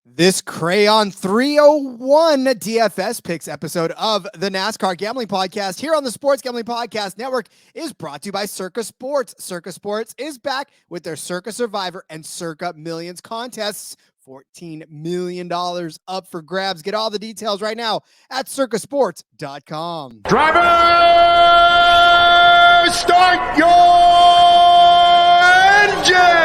This Crayon 301 DFS Picks episode of the NASCAR Gambling Podcast here on the Sports Gambling Podcast Network is brought to you by Circa Sports. Circa Sports is back with their Circa Survivor and Circa Millions contests. $14 million up for grabs. Get all the details right now at circasports.com. Driver, start your engine!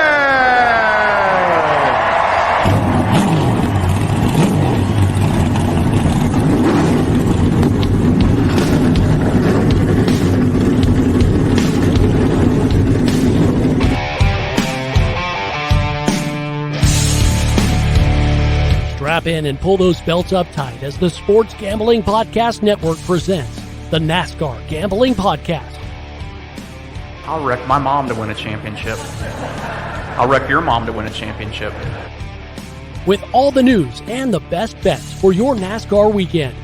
Strap in and pull those belts up tight as the Sports Gambling Podcast Network presents the NASCAR Gambling Podcast. I'll wreck my mom to win a championship. I'll wreck your mom to win a championship. With all the news and the best bets for your NASCAR weekend.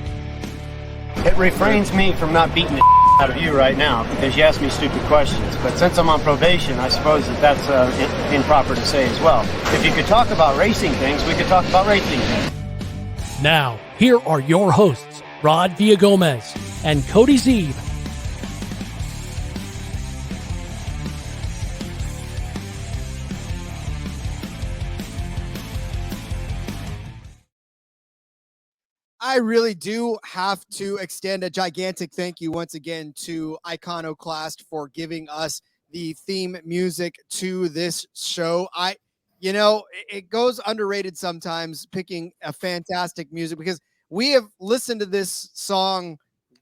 It refrains me from not beating the out of you right now because you asked me stupid questions. But since I'm on probation, I suppose that's improper to say as well. If you could talk about racing things, we could talk about racing things. Now, here are your hosts, Rod Villagomez and Cody Zeeb. I really do have to extend a gigantic thank you once again to Iconoclast for giving us the theme music to this show. It goes underrated sometimes picking a fantastic music because we have listened to this song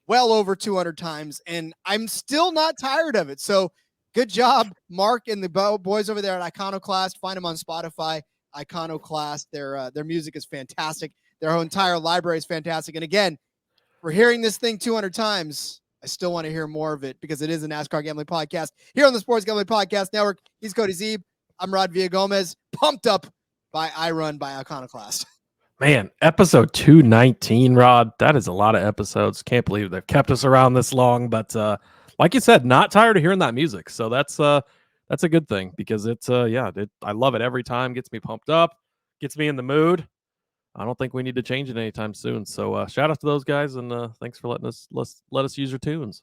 well over 200 times and I'm still not tired of it. So good job, Mark and the boys over there at Iconoclast. Find them on Spotify, Iconoclast. Their music is fantastic. Their entire library is fantastic. And again, we're hearing this thing 200 times. I still want to hear more of it because it is a NASCAR Gambling Podcast here on the Sports Gambling Podcast Network. He's Cody Zeeb. I'm Rod Villagomez, pumped up by iRun by Iconoclast. Man, episode 219, Rod. That is a lot of episodes. Can't believe they've kept us around this long. But like you said, not tired of hearing that music. So that's a good thing because I love it every time. Gets me pumped up, gets me in the mood. I don't think we need to change it anytime soon. So shout out to those guys and thanks for letting us let us use your tunes.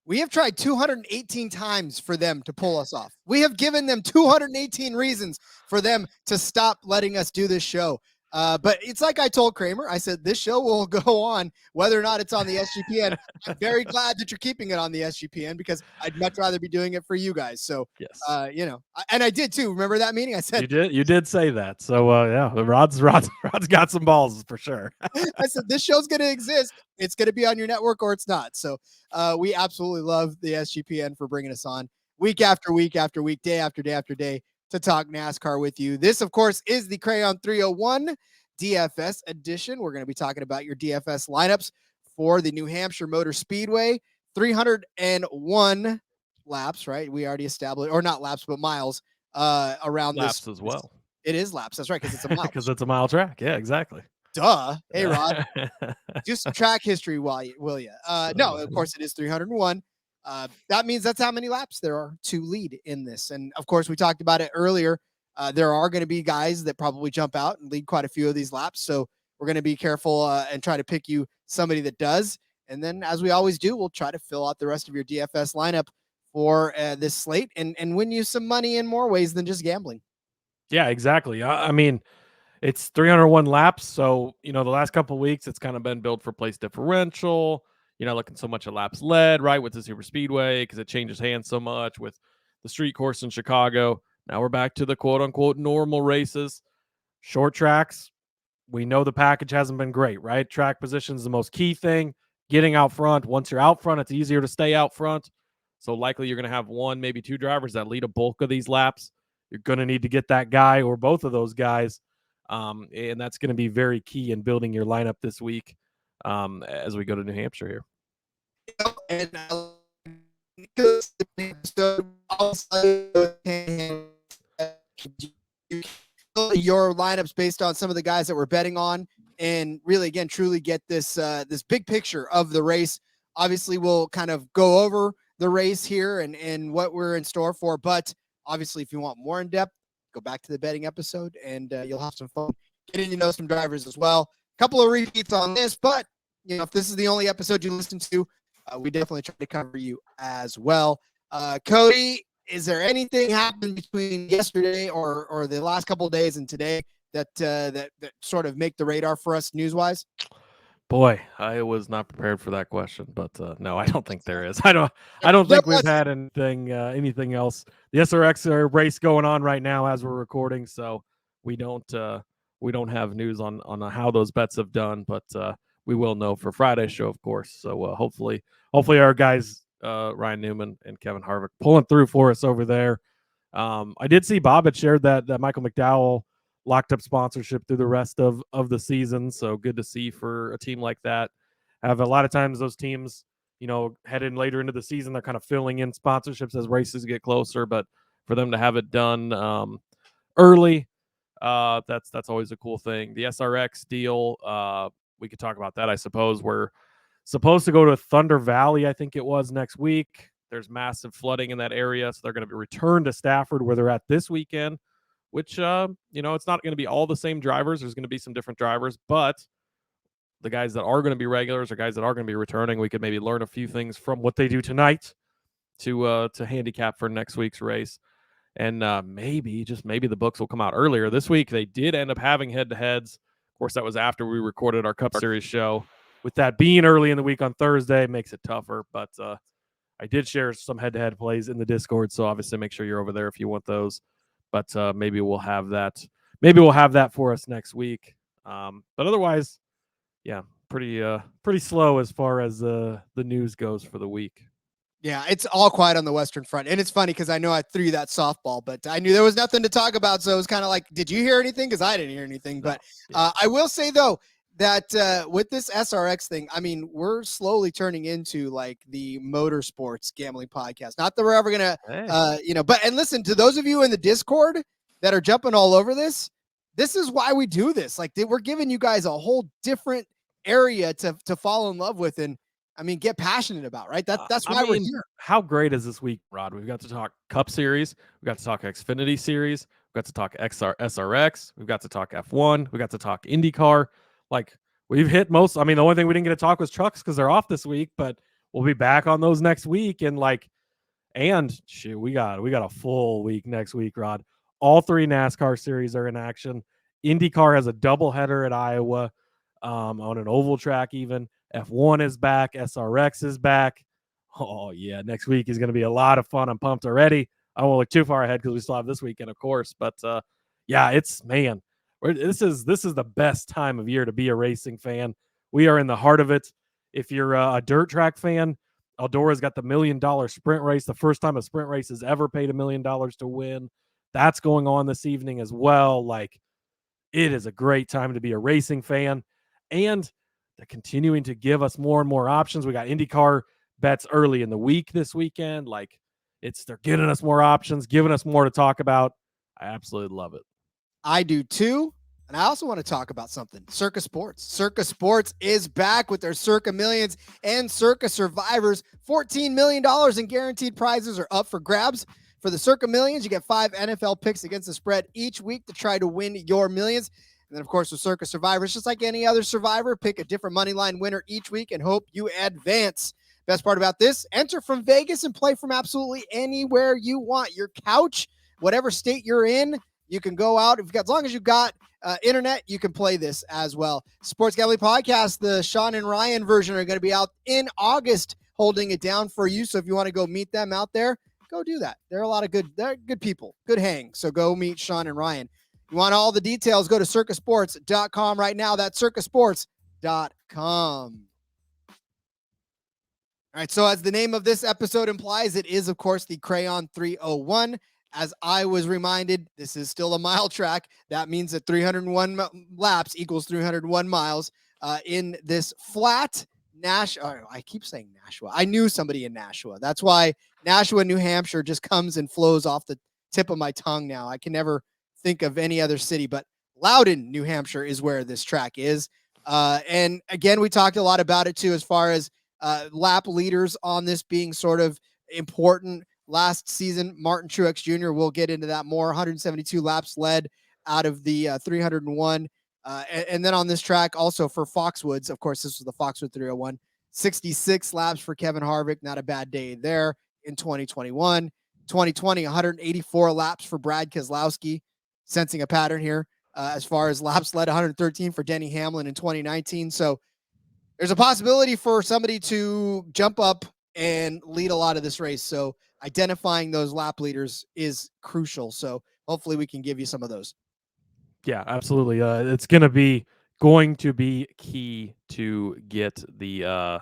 We have tried 218 times for them to pull us off. We have given them 218 reasons for them to stop letting us do this show. But it's like I told Kramer, I said, this show will go on whether or not it's on the SGPN. I'm very glad that you're keeping it on the SGPN because I'd much rather be doing it for you guys. So, yes. And I did too. Remember that meeting? I said, you did say that. So yeah, Rod's got some balls for sure. I said, this show's going to exist. It's going to be on your network or it's not. So we absolutely love the SGPN for bringing us on week after week after week, day after day after day, to talk NASCAR with you. This, of course, is the Crayon 301 DFS edition. We're going to be talking about your DFS lineups for the New Hampshire Motor Speedway. 301 laps, right? We already established, or not laps, but miles around laps this as well. It is laps. That's right, because it's a mile. Because it's a mile track. Yeah, exactly. Duh. Hey, Rod. Do some track history, will you? No, of course, it is 301. That means that's how many laps there are to lead in this. And of course, we talked about it earlier. There are going to be guys that probably jump out and lead quite a few of these laps. So we're going to be careful and try to pick you somebody that does. And then as we always do, we'll try to fill out the rest of your DFS lineup for this slate and win you some money in more ways than just gambling. Yeah, exactly. I mean, it's 301 laps. So, the last couple of weeks, it's kind of been built for place differential. You're not looking so much at laps led, right, with the Super Speedway because it changes hands so much with the street course in Chicago. Now we're back to the quote-unquote normal races. Short tracks, we know the package hasn't been great, right? Track position is the most key thing. Getting out front. Once you're out front, it's easier to stay out front. So likely you're going to have one, maybe two drivers that lead a bulk of these laps. You're going to need to get that guy or both of those guys, and that's going to be very key in building your lineup this week. As we go to New Hampshire here. And your lineups based on some of the guys that we're betting on, and really, again, truly get this big picture of the race. Obviously, we'll kind of go over the race here and what we're in store for. But obviously, if you want more in depth, go back to the betting episode and you'll have some fun getting to know some drivers as well. A couple of repeats on this, but if this is the only episode you listen to, we definitely try to cover you as well. Cody, is there anything happened between yesterday or the last couple of days and today that sort of make the radar for us news-wise? Boy, I was not prepared for that question, but no, I don't think there is. I don't think we've had anything else. The SRX race going on right now as we're recording, so we don't have news on how those bets have done, but we will know for Friday's show, of course. So hopefully our guys Ryan Newman and Kevin Harvick pulling through for us over there. I did see Bob had shared that Michael McDowell locked up sponsorship through the rest of the season. So good to see for a team like that. Have a lot of times those teams, heading later into the season, they're kind of filling in sponsorships as races get closer, but for them to have it done early, that's always a cool thing. The SRX deal, we could talk about that, I suppose. We're supposed to go to Thunder Valley, I think it was, next week. There's massive flooding in that area, so they're going to be returned to Stafford where they're at this weekend, which, it's not going to be all the same drivers. There's going to be some different drivers, but the guys that are going to be regulars or guys that are going to be returning, we could maybe learn a few things from what they do tonight to handicap for next week's race. And maybe the books will come out earlier. This week, they did end up having head-to-heads. Of course, that was after we recorded our Cup Series show. With that being early in the week on Thursday, makes it tougher. But I did share some head-to-head plays in the Discord, so obviously make sure you're over there if you want those. But maybe we'll have that. Maybe we'll have that for us next week. But otherwise, yeah, pretty slow as far as the news goes for the week. Yeah, it's all quiet on the Western Front. And it's funny because I know I threw you that softball, but I knew there was nothing to talk about. So it was kind of like, did you hear anything? Because I didn't hear anything. But I will say, though, that with this SRX thing, I mean, we're slowly turning into like the motorsports gambling podcast. Not that we're ever going to, but and listen, to those of you in the Discord that are jumping all over this is why we do this. Like, we're giving you guys a whole different area to fall in love with and, I mean, get passionate about, right? That's why we're here. How great is this week, Rod? We've got to talk Cup Series. We've got to talk Xfinity Series. We've got to talk SRX. We've got to talk F1. We've got to talk IndyCar. Like, we've hit most. I mean, the only thing we didn't get to talk was trucks because they're off this week, but we'll be back on those next week. And shoot, we got a full week next week, Rod. All 3 NASCAR series are in action. IndyCar has a doubleheader at Iowa on an oval track even. F1 is back. SRX is back. Oh, yeah. Next week is going to be a lot of fun. I'm pumped already. I won't look too far ahead because we still have this weekend, of course. But, yeah, this is the best time of year to be a racing fan. We are in the heart of it. If you're a dirt track fan, Eldora's got the $1 million sprint race, the first time a sprint race has ever paid $1 million to win. That's going on this evening as well. Like, it is a great time to be a racing fan. And they're continuing to give us more and more options. We got IndyCar bets early in the week this weekend. Like, they're giving us more options, giving us more to talk about. I absolutely love it. I do too. And I also want to talk about something. Circa Sports. Circa Sports is back with their Circa Millions and Circa Survivors. $14 million in guaranteed prizes are up for grabs. For the Circa Millions, you get 5 NFL picks against the spread each week to try to win your millions. And then, of course, with Circa Survivors, just like any other survivor, pick a different money line winner each week and hope you advance. Best part about this, enter from Vegas and play from absolutely anywhere you want. Your couch, whatever state you're in, you can go out. As long as you've got internet, you can play this as well. Sports Gambling Podcast, the Sean and Ryan version, are going to be out in August, holding it down for you. So if you want to go meet them out there, go do that. They're good people, good hang. So go meet Sean and Ryan. You want all the details, go to circasports.com right now. That's circasports.com. All right, so as the name of this episode implies, it is, of course, the Crayon 301. As I was reminded, this is still a mile track. That means that 301 laps equals 301 miles in this flat Nashua. I keep saying Nashua. I knew somebody in Nashua. That's why Nashua, New Hampshire just comes and flows off the tip of my tongue now. I can never think of any other city, but Loudon, New Hampshire is where this track is. And again, we talked a lot about it too, as far as lap leaders on this being sort of important. Last season, Martin Truex Jr. will get into that more. 172 laps led out of the 301. And then on this track, also for Foxwoods, of course, this was the Foxwood 301, 66 laps for Kevin Harvick. Not a bad day there in 2021. 2020, 184 laps for Brad Keselowski, sensing a pattern here as far as laps led, 113 for Denny Hamlin in 2019. So there's a possibility for somebody to jump up and lead a lot of this race. So identifying those lap leaders is crucial. So hopefully we can give you some of those. Yeah, absolutely. It's going to be key to get the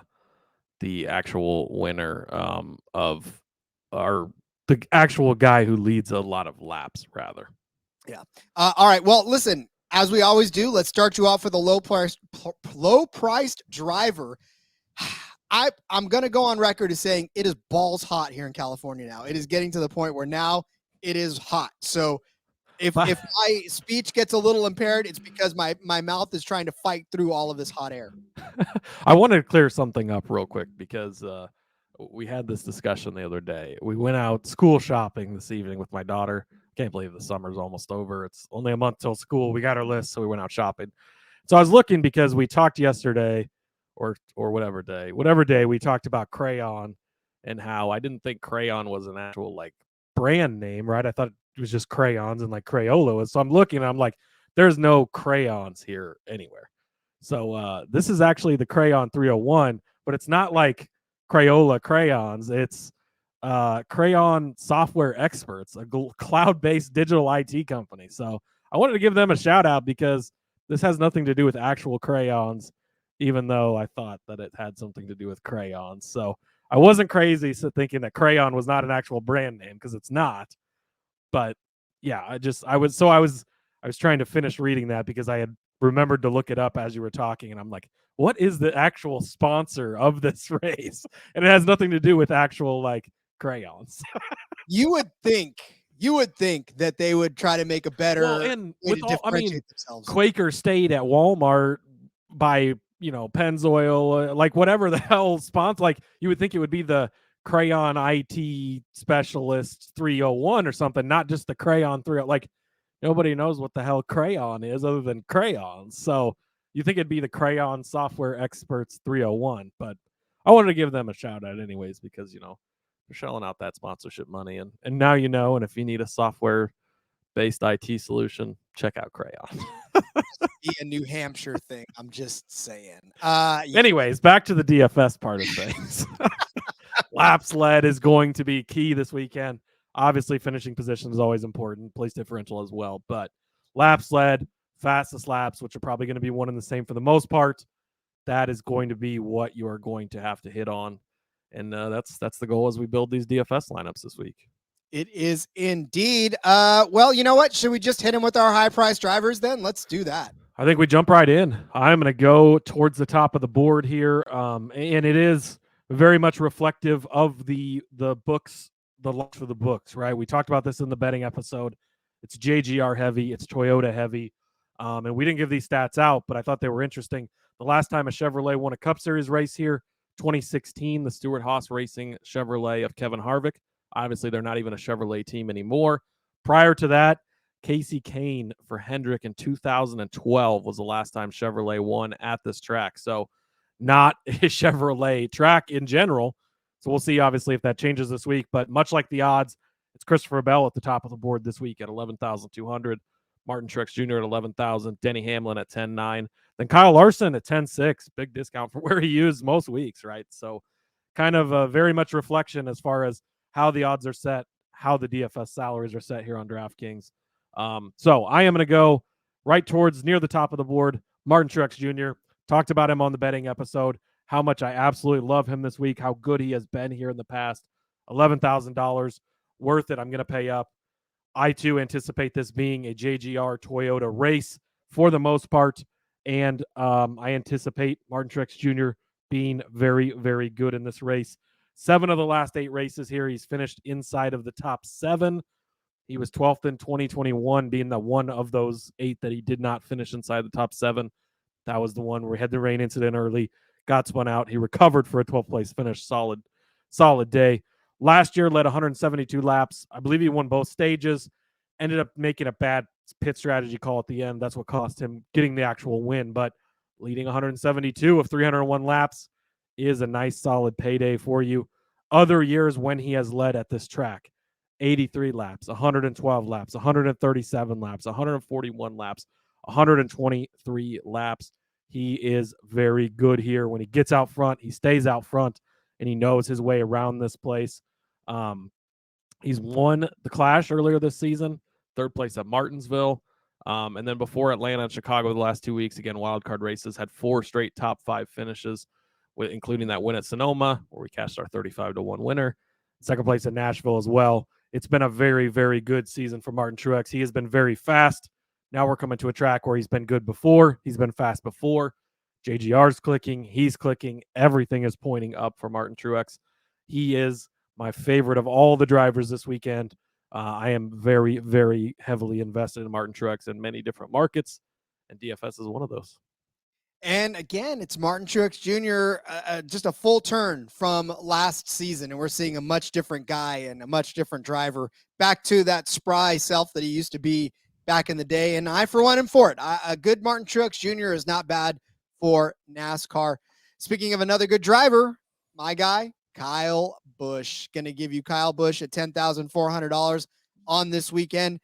actual winner of the actual guy who leads a lot of laps, rather. Yeah. All right. Well, listen, as we always do, let's start you off for the low-priced driver. I'm going to go on record as saying it is balls hot here in California now. It is getting to the point where now it is hot. So if my speech gets a little impaired, it's because my mouth is trying to fight through all of this hot air. I want to clear something up real quick because we had this discussion the other day. We went out school shopping this evening with my daughter. Can't believe the summer's almost over. It's only a month till school. We got our list, so we went out shopping. So I was looking because we talked yesterday or whatever day we talked about Crayon and how I didn't think Crayon was an actual like brand name, right? I thought it was just crayons and like Crayola. So I'm looking and I'm like, there's no crayons here anywhere. So this is actually the Crayon 301, but it's not like Crayola crayons. It's Crayon Software Experts, a cloud-based digital IT company. So I wanted to give them a shout out because this has nothing to do with actual crayons, even though I thought that it had something to do with crayons. So I wasn't crazy thinking that Crayon was not an actual brand name because it's not. But yeah, I was trying to finish reading that because I had remembered to look it up as you were talking, and I'm like, what is the actual sponsor of this race? And it has nothing to do with actual like crayons. You would think that they would try to make a better and way to differentiate themselves. Quaker stayed at Walmart by Pennzoil, like whatever the hell sponsor. Like you would think it would be the Crayon IT Specialist 301 or something, not just the Crayon 301. Like nobody knows what the hell crayon is other than crayons. So you think it'd be the Crayon Software Experts 301, but I wanted to give them a shout out anyways because they're shelling out that sponsorship money, and now you know. And if you need a software based IT solution, check out Crayon. Be a New Hampshire thing. I'm just saying. Yeah. Anyways, back to the DFS part of things. Laps led is going to be key this weekend. Obviously, finishing position is always important. Place differential as well, but laps led, fastest laps, which are probably going to be one and the same for the most part. That is going to be what you are going to have to hit on, and that's the goal as we build these DFS lineups this week. It is indeed. Well, you know what? Should we just hit him with our high-priced drivers then? Let's do that. I think we jump right in. I'm going to go towards the top of the board here, and it is very much reflective of the books, the launch for the books, right? We talked about this in the betting episode. It's JGR heavy, it's Toyota heavy, and we didn't give these stats out, but I thought they were interesting. The last time a Chevrolet won a Cup Series race here, 2016, the Stewart-Haas Racing Chevrolet of Kevin Harvick. Obviously, they're not even a Chevrolet team anymore. Prior to that, Casey Kane for Hendrick in 2012 was the last time Chevrolet won at this track. So not a Chevrolet track in general. So we'll see, obviously, if that changes this week. But much like the odds, it's Christopher Bell at the top of the board this week at 11,200. Martin Truex Jr. at 11,000. Denny Hamlin at 10,900. Then Kyle Larson at 10,600. Big discount for where he is most weeks, right? So kind of a very much reflection as far as how the odds are set, how the DFS salaries are set here on DraftKings. So I am going to go right towards near the top of the board. Martin Truex Jr. Talked about him on the betting episode, how much I absolutely love him this week, how good he has been here in the past. $11,000 worth it. I'm going to pay up. I too anticipate this being a JGR Toyota race for the most part. And I anticipate Martin Truex Jr. being very, very good in this race. 7 of the last 8 races here, he's finished inside of the top 7. He was 12th in 2021, being the one of those 8 that he did not finish inside the top 7. That was the one where he had the rain incident early, got spun out. He recovered for a 12th place finish. Solid day. Last year led 172 laps. I believe he won both stages. Ended up making a bad His pit strategy call at the end, that's what cost him getting the actual win. But leading 172 of 301 laps is a nice solid payday for you. Other years when he has led at this track, 83 laps, 112 laps, 137 laps, 141 laps, 123 laps. He is very good here. When he gets out front, he stays out front, and he knows his way around this place. He's won the Clash earlier this season, third place at Martinsville. And then before Atlanta and Chicago the last 2 weeks, again, wildcard races, had 4 straight top 5 finishes, including that win at Sonoma, where we cashed our 35-1 winner. Second place at Nashville as well. It's been a very, very good season for Martin Truex. He has been very fast. Now we're coming to a track where he's been good before. He's been fast before. JGR's clicking. He's clicking. Everything is pointing up for Martin Truex. He is my favorite of all the drivers this weekend. I am very, very heavily invested in Martin Truex in many different markets, and DFS is one of those. And again, it's Martin Truex Jr., just a full turn from last season, and we're seeing a much different guy and a much different driver, back to that spry self that he used to be back in the day, and I, for one, am for it. A good Martin Truex Jr. is not bad for NASCAR. Speaking of another good driver, my guy, Kyle Busch. Going to give you Kyle Busch at $10,400 on this weekend.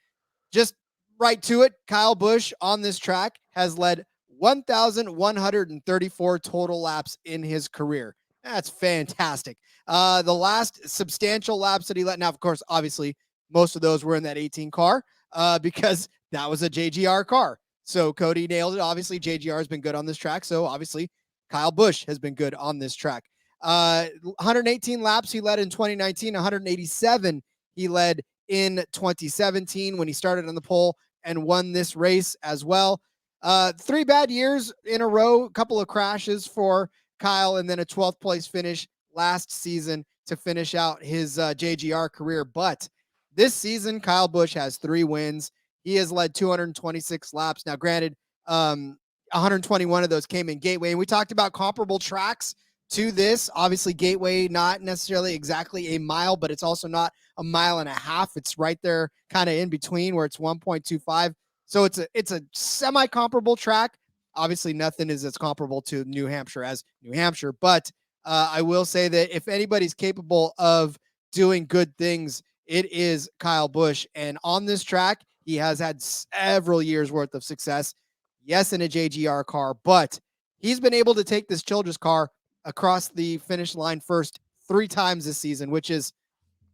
Just right to it, Kyle Busch on this track has led 1,134 total laps in his career. That's fantastic. The last substantial laps that he led, now, of course, obviously, most of those were in that 18 car because that was a JGR car. So Cody nailed it. Obviously, JGR has been good on this track. So obviously, Kyle Busch has been good on this track. 118 laps he led in 2019, 187 he led in 2017 when he started on the pole and won this race as well. 3 bad years in a row, a couple of crashes for Kyle, and then a 12th place finish last season to finish out his JGR career. But this season, Kyle Busch has 3 wins. He has led 226 laps. Now, granted, 121 of those came in Gateway, and we talked about comparable tracks to this. Obviously, Gateway, not necessarily exactly a mile, but it's also not a mile and a half. It's right there kind of in between where it's 1.25. So it's a semi-comparable track. Obviously, nothing is as comparable to New Hampshire as New Hampshire. But I will say that if anybody's capable of doing good things, it is Kyle Busch. And on this track, he has had several years worth of success. Yes, in a JGR car, but he's been able to take this Childress car across the finish line first 3 times this season, which is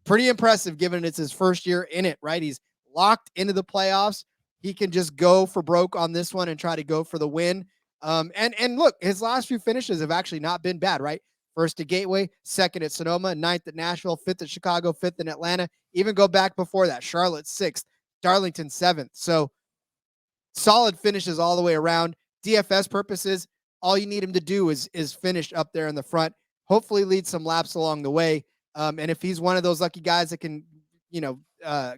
pretty impressive given it's his first year in it, right? He's locked into the playoffs. He can just go for broke on this one and try to go for the win. And look, his last few finishes have actually not been bad, right? First at Gateway, second at Sonoma, 9th at Nashville, 5th at Chicago, 5th in Atlanta. Even go back before that, Charlotte 6th, Darlington 7th. So solid finishes all the way around. DFS purposes, all you need him to do is finish up there in the front, hopefully lead some laps along the way. And if he's one of those lucky guys that can,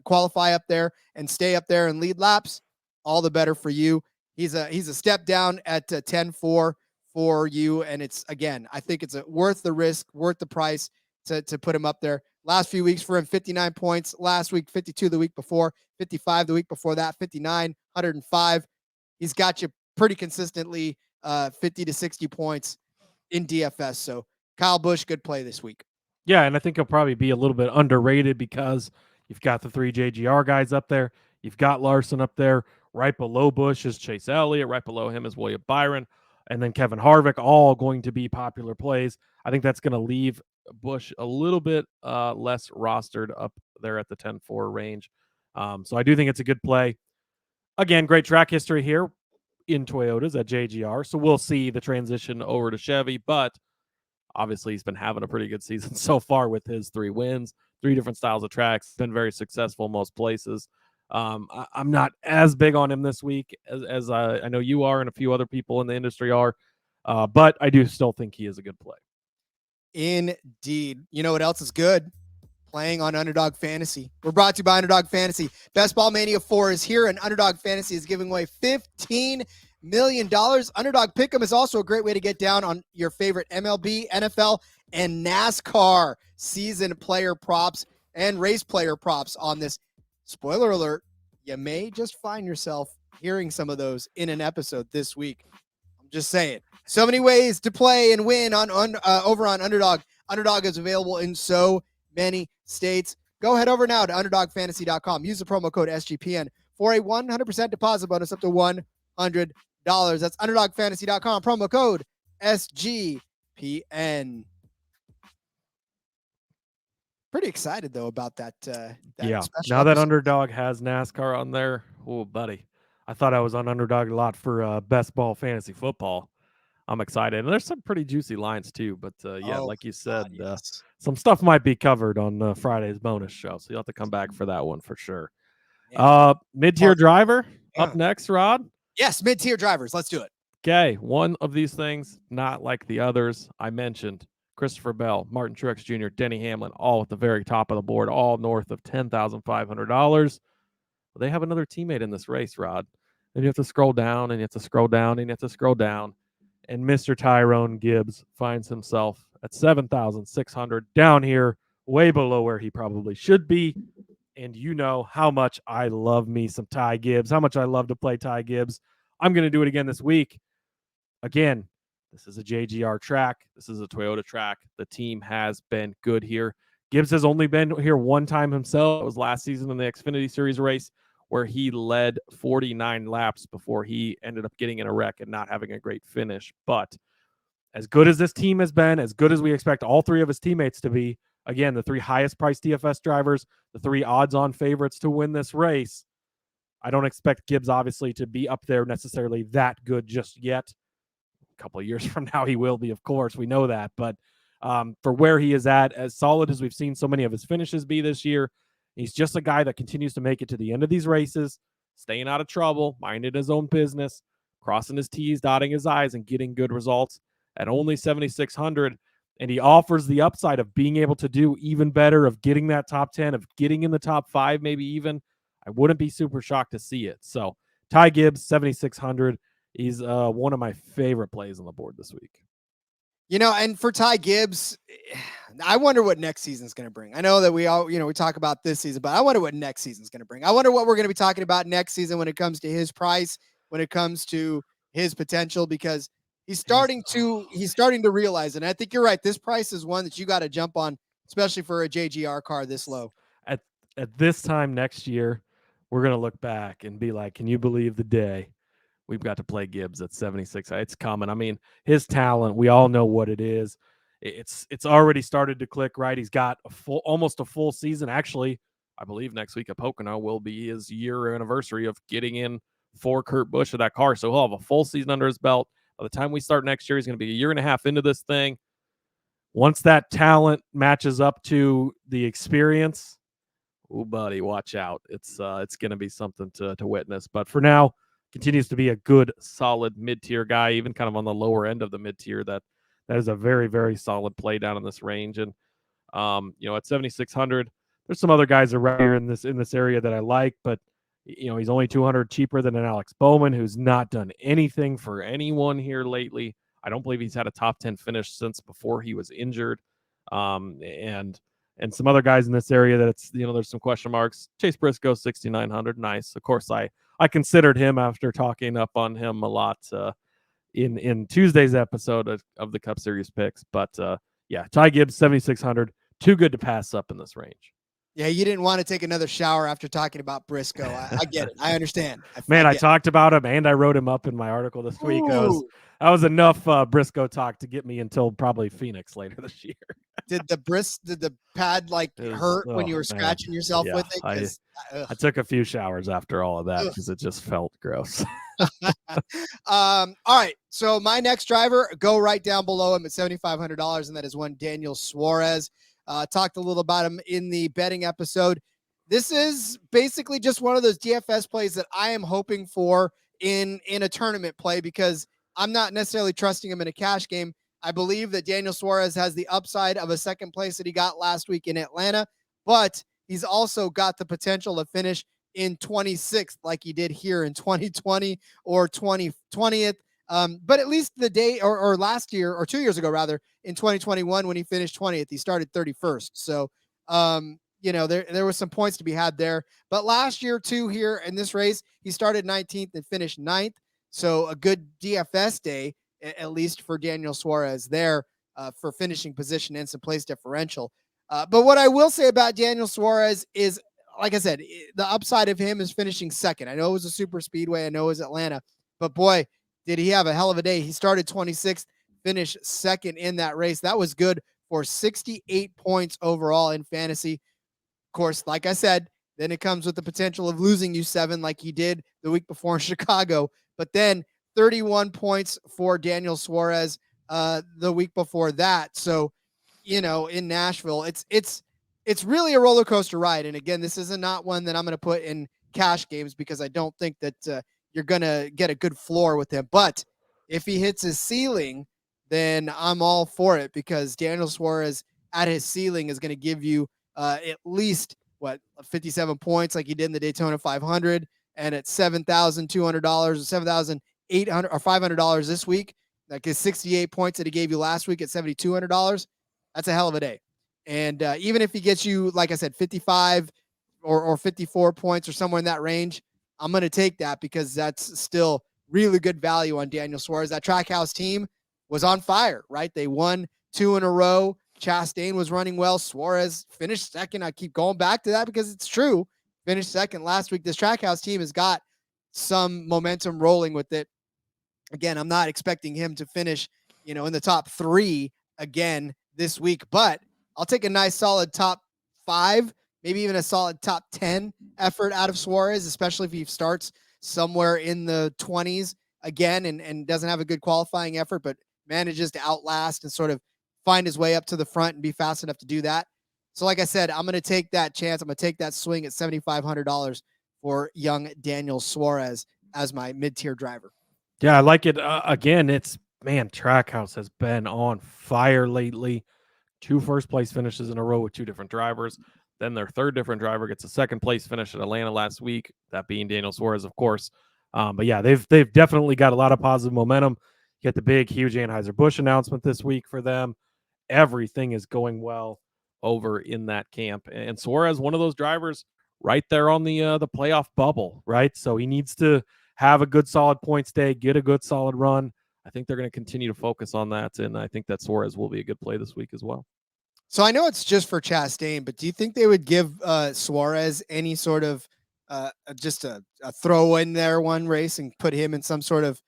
qualify up there and stay up there and lead laps, all the better for you. He's a step down at 10-4 for you. And it's, again, I think it's worth the risk, worth the price to put him up there. Last few weeks for him, 59 points. Last week, 52 the week before, 55 the week before that, 59, 105. He's got you pretty consistently 50 to 60 points in DFS. So Kyle Busch, good play this week. Yeah, and I think he'll probably be a little bit underrated because you've got the 3 JGR guys up there. You've got Larson up there. Right below Busch is Chase Elliott. Right below him is William Byron. And then Kevin Harvick, all going to be popular plays. I think that's going to leave Busch a little bit less rostered up there at the 10-4 range. So I do think it's a good play. Again, great track history here in Toyotas at JGR. So we'll see the transition over to Chevy, but obviously he's been having a pretty good season so far with his 3 wins, 3 different styles of tracks, been very successful most places. I'm not as big on him this week as I know you are and a few other people in the industry are, but I do still think he is a good play. Indeed. You know what else is good? Playing on Underdog Fantasy. We're brought to you by Underdog Fantasy. Best Ball Mania 4 is here, and Underdog Fantasy is giving away $15 million. Underdog Pick'em is also a great way to get down on your favorite MLB, NFL, and NASCAR season player props and race player props on this. Spoiler alert, you may just find yourself hearing some of those in an episode this week. I'm just saying. So many ways to play and win on over on Underdog. Underdog is available in so many states. Go head over now to UnderdogFantasy.com. Use the promo code SGPN for a 100% deposit bonus up to $100. That's UnderdogFantasy.com. Promo code SGPN. Pretty excited though about that. Yeah. special Now that episode. Underdog has NASCAR on there, oh, buddy, I thought I was on Underdog a lot for best ball fantasy football. I'm excited, and there's some pretty juicy lines too. But yeah, like you said, yes. some stuff might be covered on Friday's bonus show, so you'll have to come back for that one for sure. Yeah. Mid-tier driver up Yeah. next, Rod. Yes, mid-tier drivers. Let's do it. Okay, one of these things, not like the others I mentioned. Christopher Bell, Martin Truex Jr., Denny Hamlin, all at the very top of the board, all north of $10,500. They have another teammate in this race, Rod. And you have to scroll down, and you have to scroll down, and you have to scroll down. And Mr. Tyrone Gibbs finds himself at 7,600 down here, way below where he probably should be. And you know how much I love me some Ty Gibbs, how much I love to play Ty Gibbs. I'm going to do it again this week. Again, this is a JGR track. This is a Toyota track. The team has been good here. Gibbs has only been here one time himself. It was last season in the Xfinity Series race where he led 49 laps before he ended up getting in a wreck and not having a great finish. But as good as this team has been, as good as we expect all three of his teammates to be, again, the three highest priced DFS drivers, the three odds-on favorites to win this race, I don't expect Gibbs, obviously, to be up there necessarily that good just yet. A couple of years from now, he will be, of course. We know that. But for where he is at, as solid as we've seen so many of his finishes be this year, he's just a guy that continues to make it to the end of these races, staying out of trouble, minding his own business, crossing his T's, dotting his I's, and getting good results at only 7,600. And he offers the upside of being able to do even better, of getting that top 10, of getting in the top 5, maybe even. I wouldn't be super shocked to see it. So Ty Gibbs, 7,600. He's one of my favorite plays on the board this week. You know, and for Ty Gibbs, I wonder what next season's going to bring. I know that we all, we talk about this season, but I wonder what next season's going to bring. I wonder what we're going to be talking about next season when it comes to his price, when it comes to his potential, because he's starting to realize it. And I think you're right. This price is one that you got to jump on, especially for a JGR car this low. At this time next year, we're going to look back and be like, can you believe the day we've got to play Gibbs at 76? It's coming. I mean, his talent, we all know what it is. It's already started to click, right? He's got almost a full season. Actually, I believe next week at Pocono will be his year anniversary of getting in for Kurt Busch of that car. So he'll have a full season under his belt. By the time we start next year, he's going to be a year and a half into this thing. Once that talent matches up to the experience, oh, buddy, watch out. It's going to be something to witness. But for now, continues to be a good, solid mid-tier guy, even kind of on the lower end of the mid-tier. That is a very, very solid play down in this range. And at 7,600, there's some other guys around here in this area that I like, but he's only 200 cheaper than an Alex Bowman, who's not done anything for anyone here lately. I don't believe he's had a top 10 finish since before he was injured. And some other guys in this area that there's some question marks. Chase Briscoe, 6,900. Nice. Of course, I considered him after talking up on him a lot in Tuesday's episode of the Cup Series picks. But yeah, Ty Gibbs, 7,600. Too good to pass up in this range. Yeah, you didn't want to take another shower after talking about Briscoe. I get it. I understand. I talked about him and I wrote him up in my article this week. That was enough Briscoe talk to get me until probably Phoenix later this year. Did the pad hurt when you were scratching yourself with it? I took a few showers after all of that because it just felt gross. All right. So my next driver, go right down below him at $7,500, and that is one Daniel Suarez. Talked a little about him in the betting episode. This is basically just one of those DFS plays that I am hoping for in a tournament play, because I'm not necessarily trusting him in a cash game. I believe that Daniel Suarez has the upside of a second place that he got last week in Atlanta, but he's also got the potential to finish in 26th like he did here in 2020 or 2020th. But at least the day or last year or 2 years ago, rather, in 2021, when he finished 20th, he started 31st. So there was some points to be had there. But last year too, here in this race, he started 19th and finished 9th. So a good DFS day, at least for Daniel Suarez there, for finishing position and some place differential. But what I will say about Daniel Suarez is, like I said, the upside of him is finishing second. I know it was a super speedway. I know it was Atlanta, but boy, did he have a hell of a day. He started 26th, finished second in that race. That was good for 68 points overall in fantasy. Of course, like I said, then it comes with the potential of losing you 7 like he did the week before in Chicago. But then 31 points for Daniel Suarez the week before that. So, in Nashville, it's really a roller coaster ride. And again, this is not one that I'm going to put in cash games because I don't think that you're going to get a good floor with him. But if he hits his ceiling, then I'm all for it, because Daniel Suarez at his ceiling is going to give you at least 57 points like he did in the Daytona 500, and at $7,200 or $7,800 or $500 this week, like his 68 points that he gave you last week at $7,200, that's a hell of a day. And even if he gets you, like I said, 55 or 54 points or somewhere in that range, I'm going to take that, because that's still really good value on Daniel Suarez. That Trackhouse team was on fire, right? They won 2 in a row. Chastain was running well. Suarez finished second. I keep going back to that because it's true. Finished second last week. This Trackhouse team has got some momentum rolling with it. Again, I'm not expecting him to finish, in the top 3 again this week, but I'll take a nice solid top 5, maybe even a solid top 10 effort out of Suarez, especially if he starts somewhere in the 20s again and doesn't have a good qualifying effort, but manages to outlast and sort of find his way up to the front and be fast enough to do that. So like I said, I'm going to take that chance. I'm going to take that swing at $7,500 for young Daniel Suarez as my mid-tier driver. Yeah, I like it. Again, Trackhouse has been on fire lately. 2 first-place finishes in a row with 2 different drivers. Then their third different driver gets a second-place finish at Atlanta last week, that being Daniel Suarez, of course. But yeah, they've definitely got a lot of positive momentum. You get the big, huge Anheuser-Busch announcement this week for them. Everything is going well over in that camp. And Suarez, one of those drivers right there on the playoff bubble, right? So he needs to have a good, solid points day, get a good, solid run. I think they're going to continue to focus on that, and I think that Suarez will be a good play this week as well. So I know it's just for Chastain, but do you think they would give Suarez any sort of just a throw in there one race and put him in some sort of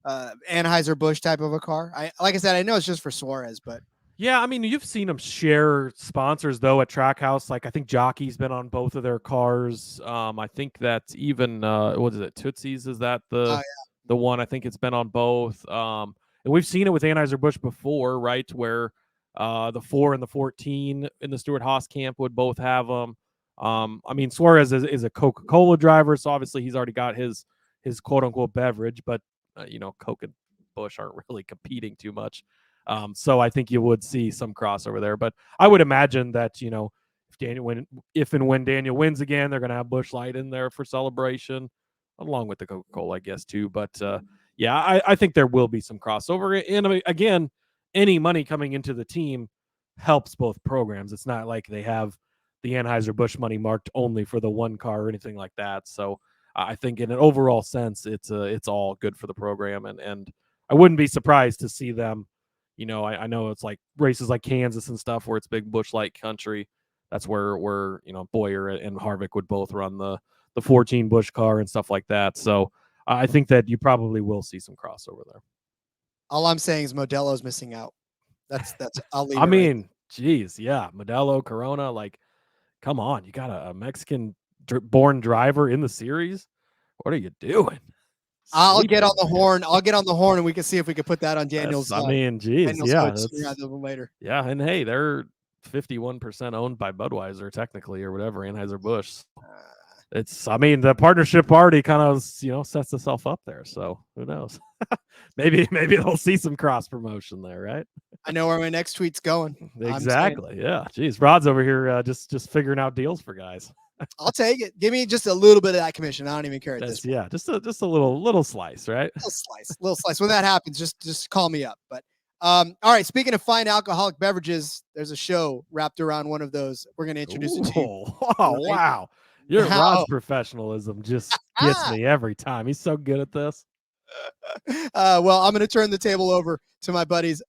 Anheuser-Busch type of a car? Like I said, I know it's just for Suarez, but yeah, I mean, you've seen them share sponsors though at Trackhouse. Like I think Jockey's been on both of their cars. I think that even what is it? Tootsie's, is that the one? I think it's been on both. And we've seen it with Anheuser-Busch before, right? Where the 4 and the 14 in the Stewart-Haas camp would both have them. I mean, Suarez is a Coca-Cola driver, so obviously he's already got his quote-unquote beverage, but Coke and Busch aren't really competing too much. So I think you would see some crossover there, but I would imagine that, if and when Daniel wins again, they're going to have Busch Light in there for celebration, along with the Coca-Cola, I guess, too. But yeah, I think there will be some crossover. And again, any money coming into the team helps both programs. It's not like they have the Anheuser-Busch money marked only for the one car or anything like that. So I think in an overall sense, it's all good for the program. And I wouldn't be surprised to see them. I know it's like races like Kansas and stuff where it's big Busch Light country. That's where Boyer and Harvick would both run the 14 Busch car and stuff like that. So I think that you probably will see some crossover there. All I'm saying is Modelo's missing out. That's I'll leave. I mean, geez, yeah, Modelo, Corona, like, come on, you got a Mexican born driver in the series. What are you doing? I'll get on the horn. And we can see if we can put that on Daniel's. Daniel's later. Yeah, and hey, they're 51% owned by Budweiser, technically, or whatever, Anheuser-Busch. The partnership already kind of sets itself up there. So who knows? maybe they'll see some cross promotion there, right? I know where my next tweet's going. Exactly. Yeah. Geez, Rod's over here just figuring out deals for guys. I'll take it. Give me just a little bit of that commission. I don't even care at this point. Yeah, just a little slice, right? Little slice. When that happens, just call me up. But All right. Speaking of fine alcoholic beverages, there's a show wrapped around one of those. We're going to introduce it to you. Oh, right wow. Your now. Rod's professionalism just gets me every time. He's so good at this. Well, I'm going to turn the table over to my buddies,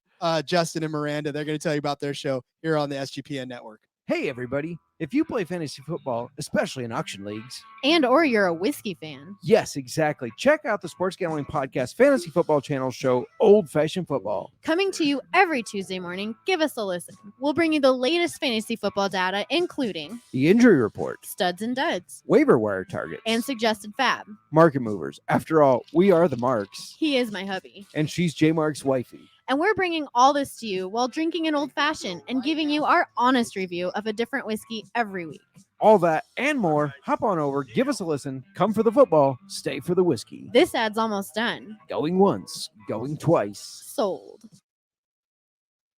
Justin and Miranda. They're going to tell you about their show here on the SGPN network. Hey, everybody. If you play fantasy football, especially in auction leagues, or you're a whiskey fan. yes, exactly. Check out the Sports Gambling Podcast Fantasy Football Channel show, Old Fashioned Football. Coming to you every Tuesday morning, give us a listen. We'll bring you the latest fantasy football data, including The injury report, studs and duds, waiver wire targets, and suggested fab. market movers. After all, we are the Marks, He is my hubby. and she's J Mark's wifey. And we're bringing all this to you while drinking an old fashioned and giving you our honest review of a different whiskey every week. All that and more. Hop on over, give us a listen. Come for the football, stay for the whiskey. This ad's almost done. Going once, going twice. Sold.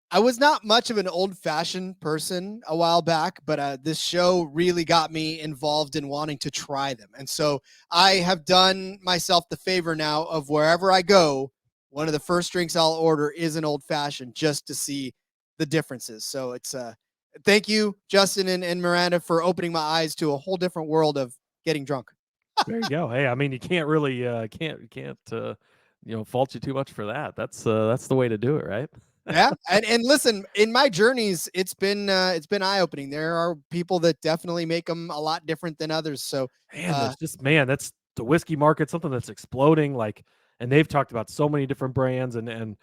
I was not much of an old-fashioned person a while back, but this show really got me involved in wanting to try them. And so I have done myself the favor now of wherever I go, one of the first drinks I'll order is an old-fashioned just to see the differences. So it's thank you, Justin and Miranda, for opening my eyes to a whole different world of getting drunk. There you go. Hey, I mean, you can't really fault you too much for that. That's the way to do it, right? Yeah, and listen, in my journeys, it's been eye-opening. There are people that definitely make them a lot different than others. So that's the whiskey market, something that's exploding. And they've talked about so many different brands and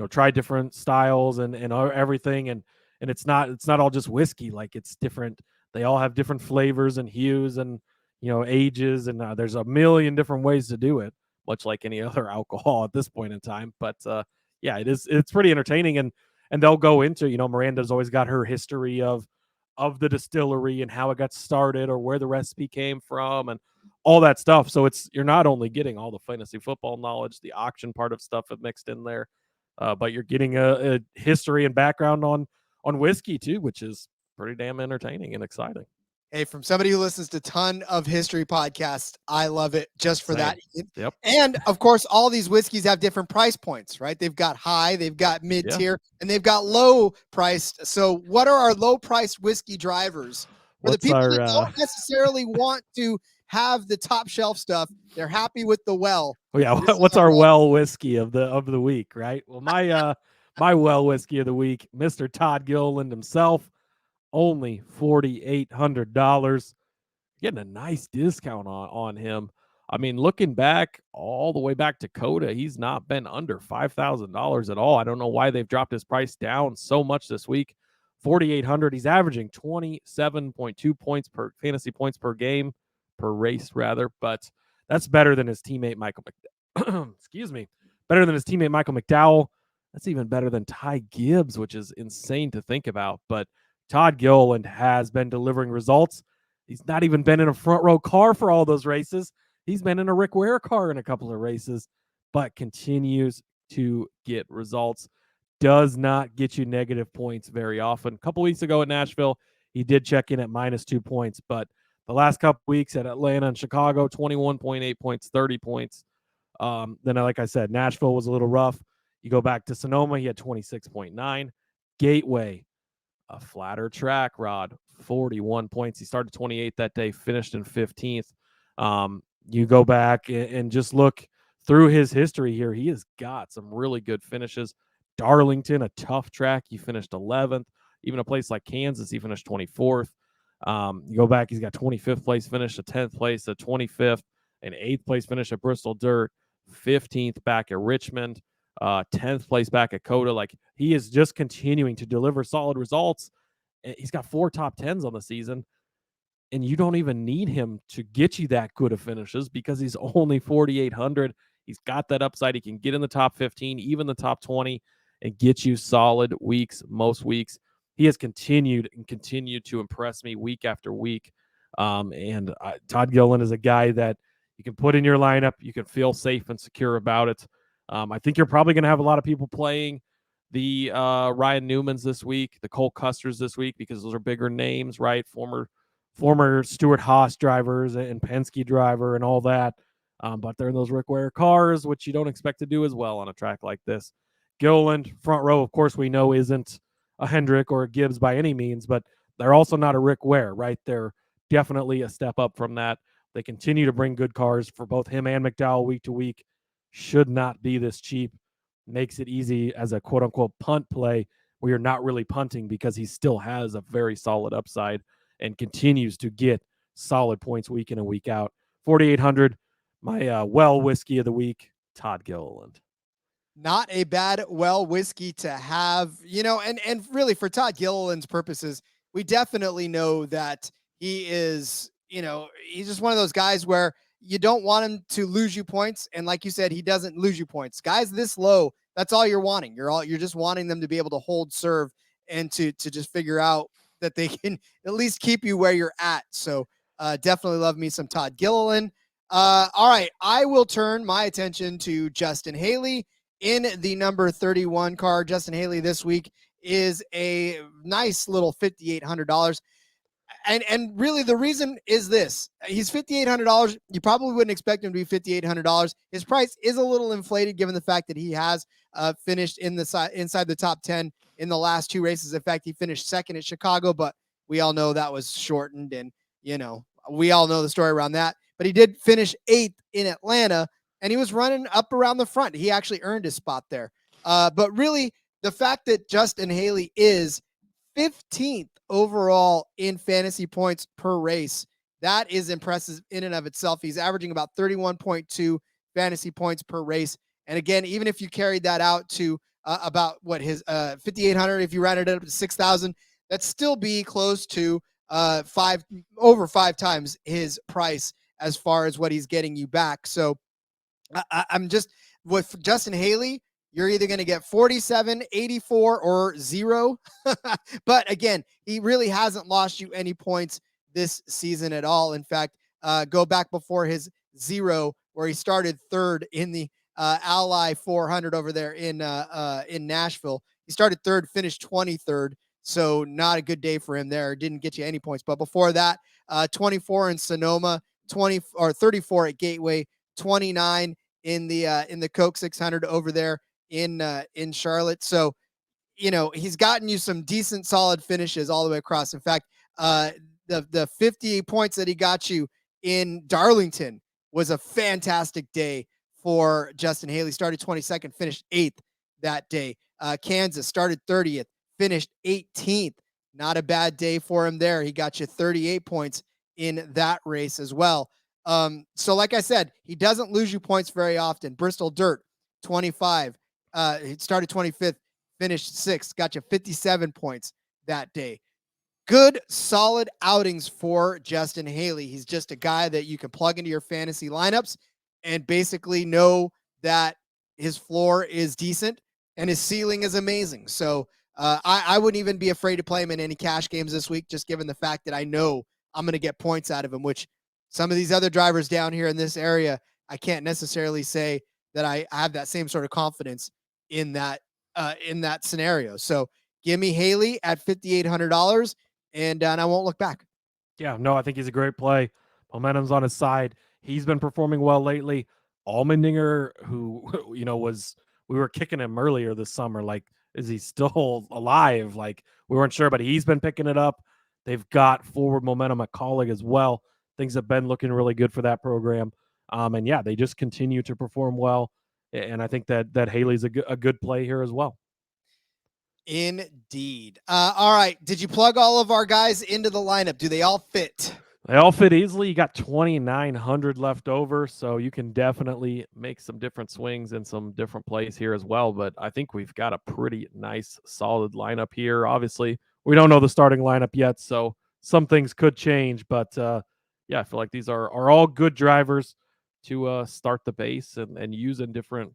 tried different styles and everything. And it's not all just whiskey. Like, it's different. They all have different flavors and hues and, ages. And there's a million different ways to do it, much like any other alcohol at this point in time. But yeah, it's pretty entertaining. And they'll go into, Miranda's always got her history of the distillery and how it got started or where the recipe came from and all that stuff. So you're not only getting all the fantasy football knowledge, the auction part of stuff mixed in there, but you're getting a history and background on whiskey too, which is pretty damn entertaining and exciting. Hey, from somebody who listens to a ton of history podcasts, I love it just for that. Yep. And of course, all these whiskeys have different price points, right? They've got high, they've got mid-tier, and they've got low priced. So what are our low priced whiskey drivers? For the people that don't necessarily want to have the top shelf stuff, they're happy with the well. Oh yeah, what's our well whiskey of the week, right? Well, my my well whiskey of the week, Mr. Todd Gilliland himself, only $4,800. Getting a nice discount on him. I mean, looking back all the way back to Coda, he's not been under $5,000 at all. I don't know why they've dropped his price down so much this week. 4,800. He's averaging 27.2 points per fantasy points per game, per race rather, but that's better than his teammate Michael excuse me, better than his teammate Michael McDowell. That's even better than Ty Gibbs, which is insane to think about. But Todd Gilliland has been delivering results. He's not even been in a front row car for all those races. He's been in a Rick Ware car in a couple of races, but continues to get results. Does not get you negative points very often. A couple weeks ago at Nashville, he did check in at -2 points, but the last couple weeks at Atlanta and Chicago, 21.8 points, 30 points. Then, like I said, Nashville was a little rough. You go back to Sonoma, he had 26.9. Gateway, a flatter track, Rod, 41 points. He started 28th that day, finished in 15th. You go back and just look through his history here. He has got some really good finishes. Darlington, a tough track, he finished 11th. Even a place like Kansas, he finished 24th. You go back, he's got 25th place finish, a 10th place, a 25th, an 8th place finish at Bristol Dirt, 15th back at Richmond, 10th place back at Coda. Like, he is just continuing to deliver solid results. He's got 4 top 10s on the season, and you don't even need him to get you that good of finishes because he's only 4,800. He's got that upside. He can get in the top 15, even the top 20, and get you solid weeks, most weeks. He has continued to impress me week after week. Todd Gilliland is a guy that you can put in your lineup. You can feel safe and secure about it. I think you're probably going to have a lot of people playing the Ryan Newmans this week, the Cole Custers this week, because those are bigger names, right? Former Stuart Haas drivers and Penske driver and all that. But they're in those Rick Ware cars, which you don't expect to do as well on a track like this. Gilliland, front row, of course, we know isn't a Hendrick or a Gibbs by any means, but they're also not a Rick Ware, right? They're definitely a step up from that. They continue to bring good cars for both him and McDowell week to week. Should not be this cheap. Makes it easy as a quote unquote punt play where you're not really punting because he still has a very solid upside and continues to get solid points week in and week out. 4,800, my whiskey of the week, Todd Gilliland. Not a bad whiskey to have, and really for Todd Gilliland's purposes, we definitely know that he is, he's just one of those guys where you don't want him to lose you points. And like you said, he doesn't lose you points. Guys this low, that's all you're wanting. You're just wanting them to be able to hold serve and to just figure out that they can at least keep you where you're at. So definitely love me some Todd Gilliland. All right, I will turn my attention to Justin Haley in the number 31 car. Justin Haley this week is a nice little $5,800. And really the reason is this. He's $5,800. You probably wouldn't expect him to be $5,800. His price is a little inflated given the fact that he has finished inside the top 10 in the last two races. In fact, he finished second at Chicago, but we all know that was shortened, and we all know the story around that. But he did finish 8th in Atlanta, and he was running up around the front. He actually earned his spot there. But really, the fact that Justin Haley is 15th overall in fantasy points per race, that is impressive in and of itself. He's averaging about 31.2 fantasy points per race. And again, even if you carried that out to about his 5,800, if you rounded it up to 6,000, that'd still be close to over five times his price as far as what he's getting you back. So I'm just with Justin Haley, you're either going to get 47, 84, or 0. But again, he really hasn't lost you any points this season at all. In fact, go back before his 0, where he started 3rd in the Ally 400 over there in Nashville. He started 3rd, finished 23rd. So not a good day for him there. Didn't get you any points. But before that, 24 in Sonoma, 34 at Gateway, 29 in the Coke 600 over there in Charlotte. So, he's gotten you some decent solid finishes all the way across. In fact, the 50 points that he got you in Darlington was a fantastic day for Justin Haley. Started 22nd, finished 8th that day. Kansas started 30th, finished 18th. Not a bad day for him there. He got you 38 points in that race as well. So like I said, he doesn't lose you points very often. Bristol Dirt, 25. He started 25th, finished 6th, got you 57 points that day. Good, solid outings for Justin Haley. He's just a guy that you can plug into your fantasy lineups and basically know that his floor is decent and his ceiling is amazing. So I wouldn't even be afraid to play him in any cash games this week, just given the fact that I know I'm going to get points out of him, which some of these other drivers down here in this area, I can't necessarily say that I have that same sort of confidence in that scenario. So give me Haley at $5,800 and I won't look back. Yeah, no, I think he's a great play. Momentum's on his side. He's been performing well lately. Allmendinger, who, we were kicking him earlier this summer. Like, is he still alive? Like, we weren't sure, but he's been picking it up. They've got forward momentum at Colleague as well. Things have been looking really good for that program. And yeah, they just continue to perform well. And I think that Haley's a good play here as well. Indeed. All right. Did you plug all of our guys into the lineup? Do they all fit? They all fit easily. You got 2,900 left over, so you can definitely make some different swings in some different plays here as well. But I think we've got a pretty nice, solid lineup here. Obviously, we don't know the starting lineup yet, so some things could change. But yeah, I feel like these are all good drivers to start the base and use in different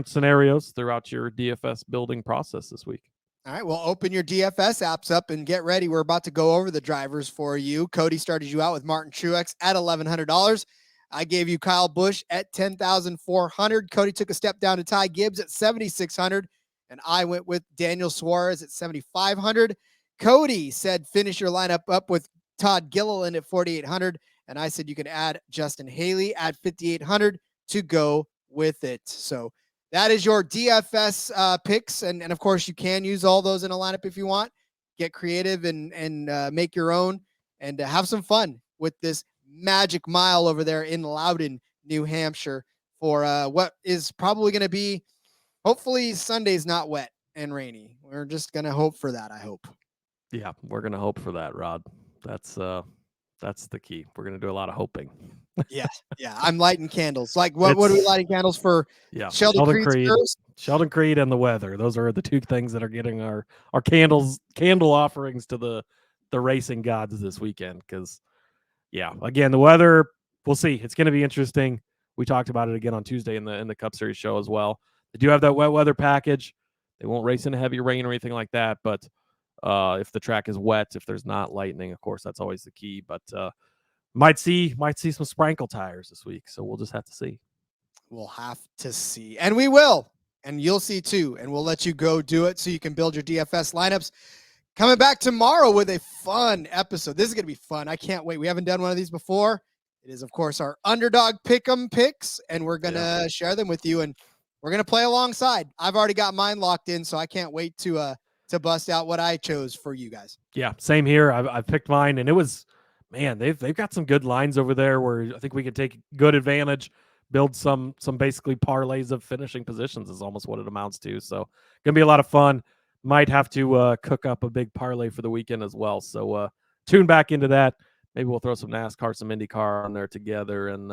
scenarios throughout your DFS building process this week. All right, well, open your DFS apps up and get ready. We're about to go over the drivers for you. Cody started you out with Martin Truex at $1,100. I gave you Kyle Busch at $10,400. Cody took a step down to Ty Gibbs at $7,600, and I went with Daniel Suarez at $7,500. Cody said finish your lineup up with Todd Gilliland at $4,800, and I said you can add Justin Haley at $5,800 to go with it. So that is your DFS picks. And of course, you can use all those in a lineup if you want. Get creative and make your own and have some fun with this magic mile over there in Loudon, New Hampshire for what is probably going to be, hopefully Sunday's not wet and rainy. We're just going to hope for that, I hope. Yeah, we're going to hope for that, Rod. That's the key. We're going to do a lot of hoping. Yeah. I'm lighting candles. Like what are we lighting candles for? Yeah, Sheldon Creed and the weather. Those are the two things that are getting our candle offerings to the racing gods this weekend. Because again, the weather, we'll see. It's going to be interesting. We talked about it again on Tuesday in the Cup Series show as well. They do have that wet weather package. They won't race in heavy rain or anything like that, but if the track is wet, if there's not lightning, of course, that's always the key. But might see some sprinkle tires this week, so we'll just have to see. We'll have to see, and we will, and you'll see too, and we'll let you go do it so you can build your DFS lineups. Coming back tomorrow with a fun episode. This is going to be fun. I can't wait. We haven't done one of these before. It is, of course, our Underdog Pick'em picks, and we're going to share them with you, and we're going to play alongside. I've already got mine locked in, so I can't wait to bust out what I chose for you guys. Yeah, same here. I've picked mine, and it was, man, they've got some good lines over there where I think we could take good advantage, build some basically parlays of finishing positions is almost what it amounts to. So going to be a lot of fun. Might have to cook up a big parlay for the weekend as well. So tune back into that. Maybe we'll throw some NASCAR, some IndyCar on there together, and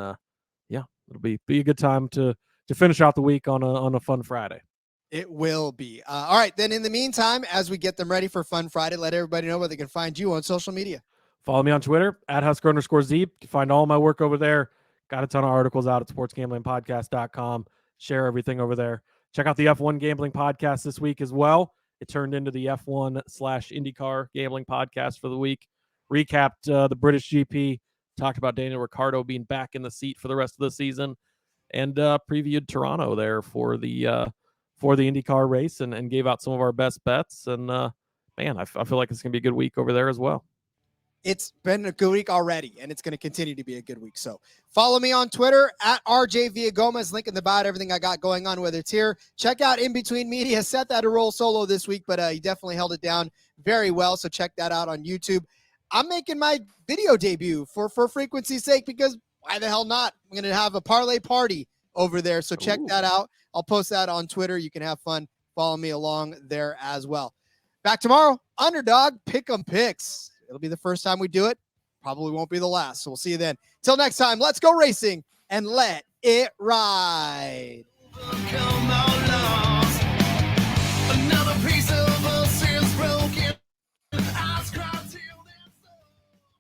it'll be a good time to finish out the week on a fun Friday. It will be. All right, then in the meantime, as we get them ready for Fun Friday, let everybody know where they can find you on social media. Follow me on Twitter at Husker_Zeeb. You can find all my work over there. Got a ton of articles out at sportsgamblingpodcast.com. Share everything over there. Check out the F1 Gambling Podcast this week as well. It turned into the F1/IndyCar Gambling Podcast for the week. Recapped the British GP. Talked about Daniel Ricciardo being back in the seat for the rest of the season. And previewed Toronto there for the IndyCar race and gave out some of our best bets. And, man, I feel like it's going to be a good week over there as well. It's been a good week already, and it's going to continue to be a good week. So follow me on Twitter at RJ Villagomez. Link in the bio, everything I got going on, whether it's here. Check out In Between Media. Set that to roll solo this week, but he definitely held it down very well. So check that out on YouTube. I'm making my video debut for frequency's sake, because why the hell not? I'm going to have a parlay party over there. So check that out. I'll post that on Twitter. You can have fun. Follow me along there as well. Back tomorrow, Underdog Pick'em Picks. It'll be the first time we do it. Probably won't be the last. So we'll see you then. Till next time, let's go racing and let it ride. Come on, Lord.